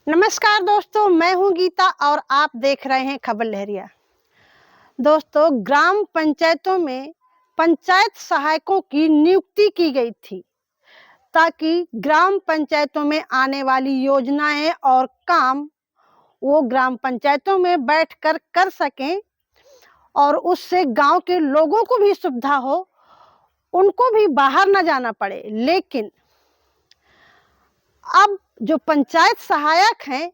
नमस्कार दोस्तों, मैं हूं गीता और आप देख रहे हैं खबर लहरिया। दोस्तों, ग्राम पंचायतों में पंचायत सहायकों की नियुक्ति की गई थी ताकि ग्राम पंचायतों में आने वाली योजनाएं और काम वो ग्राम पंचायतों में बैठकर कर सकें और उससे गांव के लोगों को भी सुविधा हो, उनको भी बाहर न जाना पड़े। लेकिन अब जो पंचायत सहायक हैं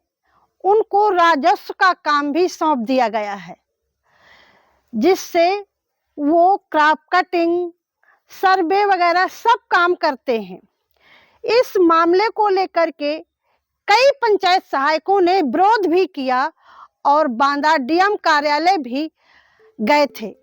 उनको राजस्व का काम भी सौंप दिया गया है, जिससे वो क्रॉप कटिंग, सर्वे वगैरह सब काम करते हैं। इस मामले को लेकर के कई पंचायत सहायकों ने विरोध भी किया और बांदा डीएम कार्यालय भी गए थे।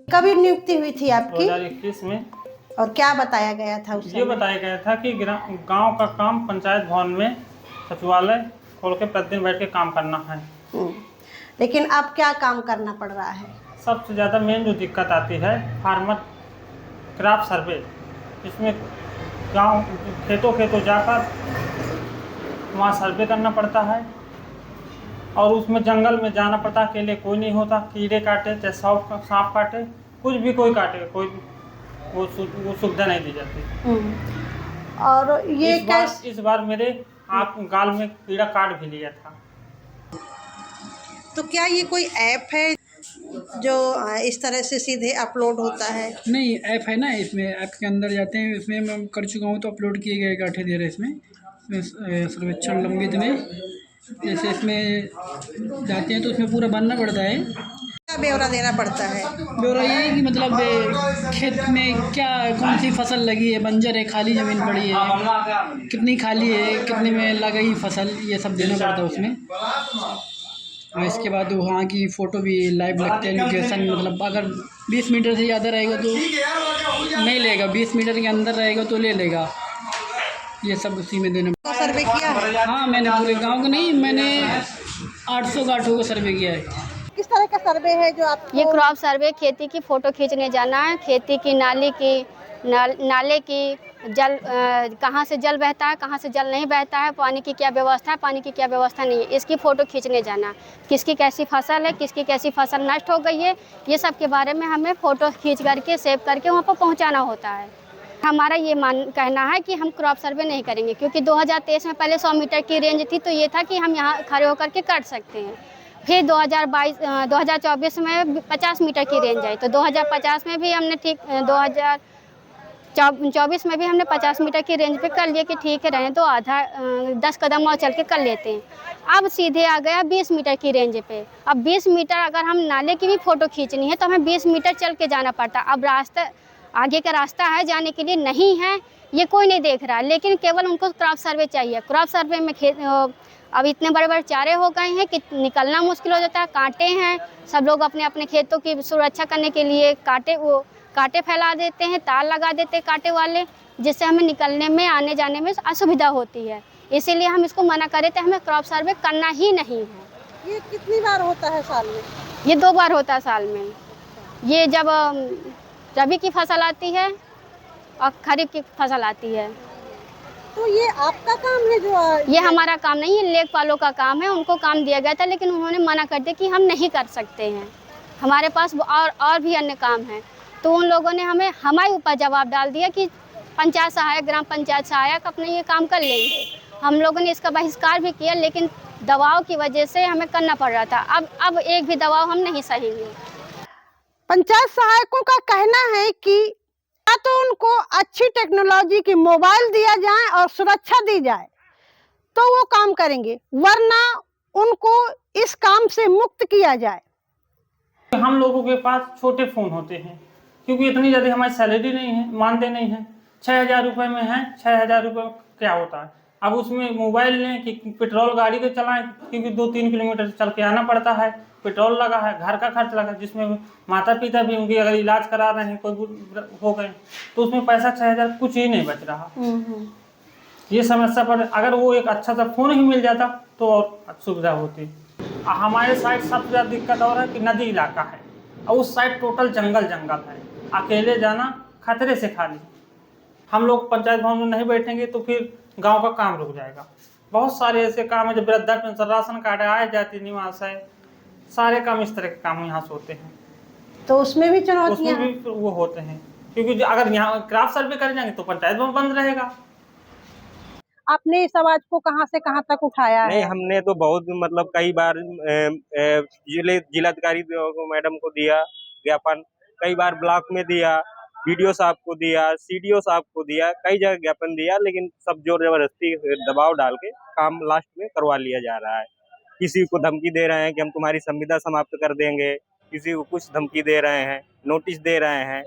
कभी नियुक्ति हुई थी आपकी? 2021 में। और क्या बताया गया था उस समय? ये बताया गया था कि गांव का काम पंचायत भवन में सचिवालय खोल के प्रतिदिन बैठ के काम करना है। लेकिन अब क्या काम करना पड़ रहा है? सबसे ज़्यादा मेन जो दिक्कत आती है फार्मर क्रॉप सर्वे। इसमें गांव खेतों जाकर वहाँ सर्वे करना पड़ता है और उसमें जंगल में जाना पड़ता है। अकेले कोई नहीं होता, कीड़े काटे चाहे सांप काटे, कुछ भी कोई काटे, कोई वो सुविधा नहीं दी जाती। और ये इस बार मेरे आप गाल में कीड़ा काट भी लिया था। तो क्या ये कोई ऐप है जो इस तरह से सीधे अपलोड होता है? नहीं, ऐप है ना, इसमें ऐप के अंदर जाते हैं। इसमें मैं कर चुका हूँ तो अपलोड किए गए काठे दे रहे इसमें सर्वेक्षण लंबित में। जैसे इसमें जाते हैं तो उसमें पूरा भरना पड़ता है। क्या ब्यौरा देना पड़ता है? ब्यौरा ये है कि मतलब खेत में क्या कौन सी फसल लगी है, बंजर है, खाली ज़मीन पड़ी है, कितनी खाली है, कितने में लगाई फसल, ये सब देना पड़ता है उसमें। और इसके बाद वहाँ की फ़ोटो भी लाइव लगते हैं, लोकेशन। मतलब अगर 20 मीटर से ज़्यादा रहेगा तो नहीं लेगा, 20 मीटर के अंदर रहेगा तो ले लेगा। ये सब उसी में देना। तो सर्वे किया है? हाँ, मैंने पूरे गांव को नहीं, मैंने 800 गांठों को सर्वे किया है। किस तरह का सर्वे है जो आप? ये क्रॉप सर्वे, खेती की फ़ोटो खींचने जाना है। खेती की नाले की जल कहाँ से जल बहता है, कहाँ से जल नहीं बहता है, पानी की क्या व्यवस्था है, पानी की क्या व्यवस्था नहीं है, इसकी फ़ोटो खींचने जाना। किसकी कैसी फसल है, किसकी कैसी फसल नष्ट हो गई है, ये सब के बारे में हमें फ़ोटो खींच करके सेव करके वहाँ पर पहुँचाना होता है। हमारा ये कहना है कि हम क्रॉप सर्वे नहीं करेंगे, क्योंकि 2023 में पहले 100 मीटर की रेंज थी, तो ये था कि हम यहाँ खड़े होकर के काट सकते हैं। फिर 2024 में 50 मीटर की रेंज आई, तो 2050 में भी हमने 2024 में भी हमने 50 मीटर की रेंज पे कर लिया कि ठीक है, रहें तो आधा 10 कदम और चल के कर लेते हैं। अब सीधे आ गया 20 मीटर की रेंज पे। अब 20 मीटर अगर हम नाले की भी फ़ोटो खींचनी है तो हमें 20 मीटर चल के जाना पड़ता। अब रास्ता आगे का रास्ता है जाने के लिए नहीं है, ये कोई नहीं देख रहा, लेकिन केवल उनको क्रॉप सर्वे चाहिए। क्रॉप सर्वे में अब इतने बड़े बड़े चारे हो गए हैं कि निकलना मुश्किल हो जाता है। कांटे हैं, सब लोग अपने अपने खेतों की सुरक्षा करने के लिए कांटे फैला देते हैं, तार लगा देते हैं कांटे वाले, जिससे हमें निकलने में आने जाने में असुविधा होती है। इसीलिए हम इसको मना करे थे, हमें क्रॉप सर्वे करना ही नहीं है। ये कितनी बार होता है साल में? ये 2 बार होता है साल में। ये जब रबी की फसल आती है और खरीफ की फसल आती है। तो ये आपका काम है जो? ये हमारा काम नहीं है, लेखपालों का काम है। उनको काम दिया गया था, लेकिन उन्होंने मना कर दिया कि हम नहीं कर सकते हैं, हमारे पास और भी अन्य काम हैं। तो उन लोगों ने हमारे ऊपर जवाब डाल दिया कि पंचायत सहायक, ग्राम पंचायत सहायक अपने ये काम कर लेंगे। हम लोगों ने इसका बहिष्कार भी किया, लेकिन दबाव की वजह से हमें करना पड़ रहा था। अब एक भी दबाव हम नहीं सहेंगे। पंचायत सहायकों का कहना है कि या तो उनको अच्छी टेक्नोलॉजी की मोबाइल दिया जाए और सुरक्षा दी जाए तो वो काम करेंगे, वरना उनको इस काम से मुक्त किया जाए। हम लोगों के पास छोटे फ़ोन होते हैं, क्योंकि इतनी ज़्यादा हमारी सैलरी नहीं है, मानते नहीं हैं। 6000 रुपये में है, 6000 रुपये क्या होता है। अब उसमें मोबाइल लें कि पेट्रोल गाड़ी को चलाएं, क्योंकि 2-3 किलोमीटर चल के आना पड़ता है, पेट्रोल लगा है, घर का खर्च लगा, जिसमें माता पिता भी उनकी अगर इलाज करा रहे हैं, कोई हो गए तो उसमें पैसा 6000 कुछ ही नहीं बच रहा। ये समस्या पर अगर वो एक अच्छा सा फ़ोन ही मिल जाता तो और सुविधा होती। हमारे साइड सबसे ज़्यादा दिक्कत और है कि नदी इलाका है और उस साइड टोटल जंगल जंगल है, अकेले जाना खतरे से खाली। हम लोग पंचायत भवन में नहीं बैठेंगे तो फिर गांव का काम रुक जाएगा। बहुत सारे ऐसे काम है, जब वृद्धा पेंशन, राशन कार्ड, आय जाति निवास है, सारे काम इस तरह के काम यहाँ से होते हैं। तो उसमें भी चुनौतियां उसमें भी वो होते हैं, क्योंकि अगर यहाँ क्राफ्ट सर्वे कर जाएंगे तो पंचायत भवन बंद रहेगा। आपने इस आवाज को कहां से कहां तक उठाया नहीं, है? हमने तो बहुत मतलब कई बार जिलाधिकारी मैडम को दिया ज्ञापन, कई बार ब्लॉक में दिया, बीडीओ साहब को दिया, सीडीओ साहब को दिया, कई जगह ज्ञापन दिया, लेकिन सब जोर जबरदस्ती दबाव डाल के काम लास्ट में करवा लिया जा रहा है। किसी को धमकी दे रहे हैं कि हम तुम्हारी संविदा समाप्त कर देंगे, किसी को कुछ धमकी दे रहे हैं, नोटिस दे रहे हैं।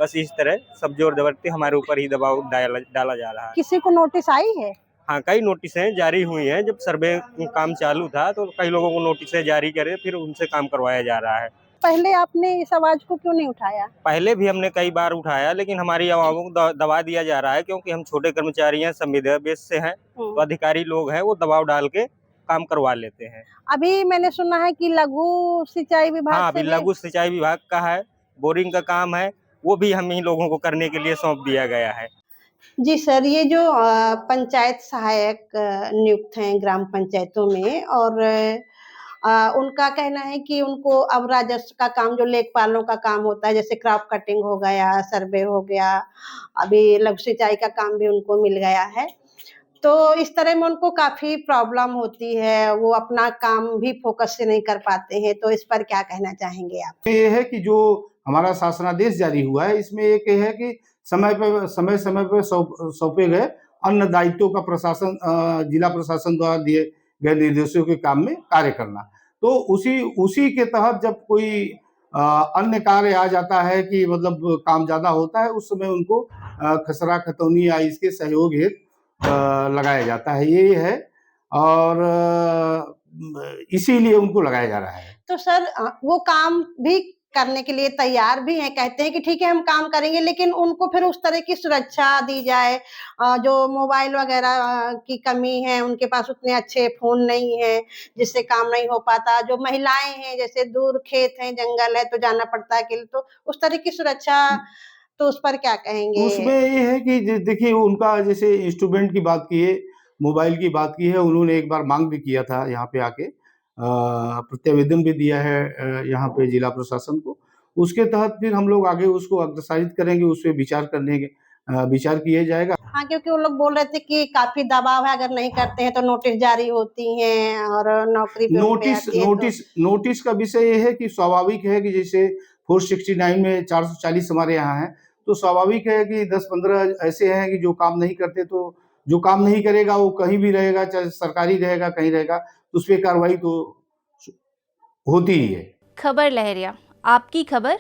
बस इस तरह सब जोर जबरदस्ती हमारे ऊपर ही दबाव डाला जा रहा है। किसी को नोटिस आई है? हाँ, कई नोटिसें जारी हुई हैं। जब सर्वे काम चालू था तो कई लोगों को नोटिसें जारी करे, फिर उनसे काम करवाया जा रहा है। पहले आपने इस आवाज को क्यों नहीं उठाया? पहले भी हमने कई बार उठाया, लेकिन हमारी आवाज़ों को दबा दिया जा रहा है, क्योंकि हम छोटे कर्मचारी हैं, संविदा बेस से हैं, तो अधिकारी लोग हैं वो दबाव डाल के काम करवा लेते हैं। अभी मैंने सुना है कि लघु सिंचाई विभाग हाँ, से अभी भी- लघु सिंचाई विभाग का है, बोरिंग का काम है, वो भी हम ही लोगों को करने के लिए सौंप दिया गया है। जी सर, ये जो पंचायत सहायक नियुक्त हैं ग्राम पंचायतों में, और उनका कहना है कि उनको अब राजस्व का काम, जो लेखपालों का काम होता है, जैसे क्रॉप कटिंग हो गया, सर्वे हो गया, अभी लघु सिंचाई का काम भी उनको मिल गया है, तो इस तरह में उनको काफी प्रॉब्लम होती है, वो अपना काम भी फोकस से नहीं कर पाते हैं। तो इस पर क्या कहना चाहेंगे आप? ये है कि जो हमारा शासनादेश जारी हुआ है, इसमें एक है कि समय पे सौंपे गए अन्य दायित्वों का प्रशासन, जिला प्रशासन द्वारा दिए गए निर्देशों के काम में कार्य करना। तो उसी के तहत जब कोई अन्य कार्य आ जाता है कि मतलब काम ज्यादा होता है, उस समय उनको खसरा खतौनी या इसके सहयोग हेतु लगाया जाता है, ये है। और इसीलिए उनको लगाया जा रहा है। तो सर वो काम भी करने के लिए तैयार भी हैं, कहते हैं कि ठीक है हम काम करेंगे, लेकिन उनको फिर उस तरह की सुरक्षा दी जाए, जो मोबाइल वगैरह की कमी है, उनके पास उतने अच्छे फोन नहीं है जिससे काम नहीं हो पाता, जो महिलाएं हैं जैसे दूर खेत हैं, जंगल है तो जाना पड़ता है अकेले, तो उस तरह की सुरक्षा, तो उस पर क्या कहेंगे? उसमें ये है कि देखिए, उनका जैसे इंस्ट्रूमेंट की बात की है, मोबाइल की बात की है, उन्होंने एक बार मांग भी किया था यहाँ पे आके, प्रत्यावेदन भी दिया है यहाँ पे जिला प्रशासन को। उसके तहत फिर हम लोग आगे उसको अग्रसारित करेंगे, उस पे विचार किया जाएगा। हाँ, क्योंकि वो लोग बोल रहे थे कि काफी दबाव है, अगर नहीं करते हैं तो नोटिस जारी होती हैं और नौकरी पे उन पे आती है, नोटिस का विषय ये है कि स्वाभाविक है कि जैसे 469 में 440 हमारे यहाँ है, तो स्वाभाविक है कि 10-15 ऐसे हैं कि जो काम नहीं करते, तो जो काम नहीं करेगा वो कहीं भी रहेगा, चाहे सरकारी रहेगा, कहीं रहेगा, तो उस पर कार्रवाई तो होती ही है। खबर लहरिया, आपकी खबर